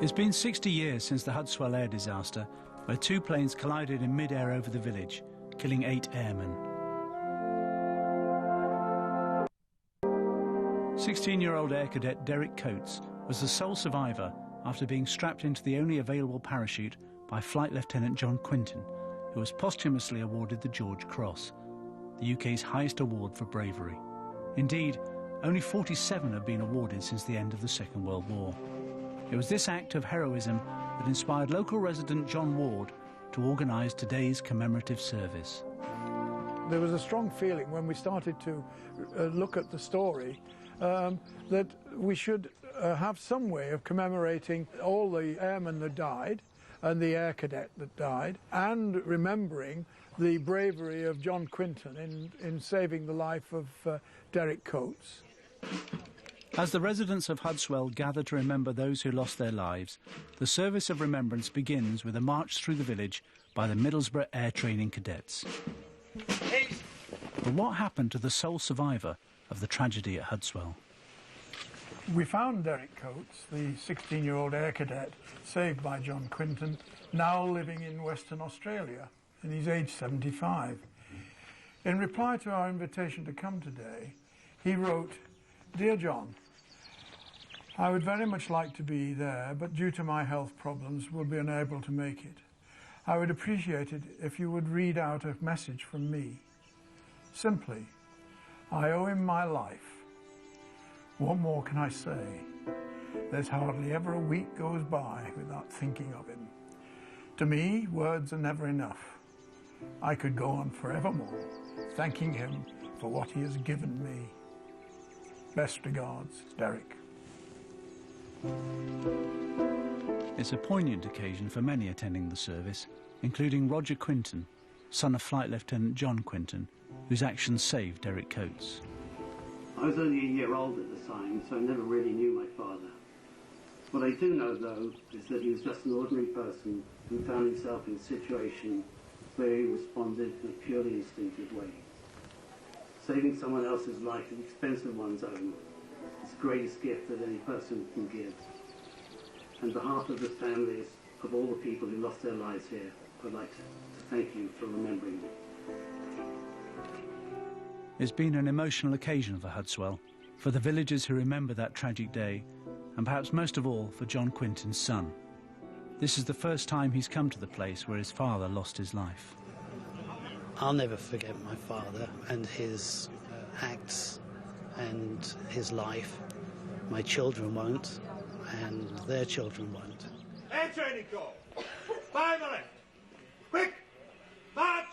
It's been 60 years since the Hudswell Air Disaster, where two planes collided in mid-air over the village, killing 8 airmen. 16-year-old Air Cadet Derek Coates was the sole survivor after being strapped into the only available parachute by Flight Lieutenant John Quinton, who was posthumously awarded the George Cross, the UK's highest award for bravery. Indeed, only 47 have been awarded since the end of the Second World War. It was this act of heroism that inspired local resident John Ward to organise today's commemorative service. There was a strong feeling when we started to look at the story that we should have some way of commemorating all the airmen that died and the air cadet that died, and remembering the bravery of John Quinton in saving the life of Derek Coates. As the residents of Hudswell gather to remember those who lost their lives, the service of remembrance begins with a march through the village by the Middlesbrough Air Training Cadets. But what happened to the sole survivor of the tragedy at Hudswell? We found Derek Coates, the 16-year-old air cadet saved by John Quinton, now living in Western Australia, and he's aged 75. In reply to our invitation to come today, he wrote, "Dear John, I would very much like to be there, but due to my health problems will be unable to make it. I would appreciate it if you would read out a message from me. Simply, I owe him my life. What more can I say? There's hardly ever a week goes by without thinking of him. To me, words are never enough. I could go on forevermore, thanking him for what he has given me. Best regards, Derek." It's a poignant occasion for many attending the service, including Roger Quinton, son of Flight Lieutenant John Quinton, whose actions saved Derek Coates. I was only a year old at the time, so I never really knew my father. What I do know, though, is that he was just an ordinary person who found himself in a situation where he responded in a purely instinctive way. Saving someone else's life at the expense of one's own is the greatest gift that any person can give. On behalf of the families of all the people who lost their lives here, I'd like to thank you for remembering me. It's been an emotional occasion for Hudswell, for the villagers who remember that tragic day, and perhaps most of all for John Quinton's son. This is the first time he's come to the place where his father lost his life. I'll never forget my father and his acts and his life. My children won't, and their children won't. Air training call. 5 on left. Quick! March!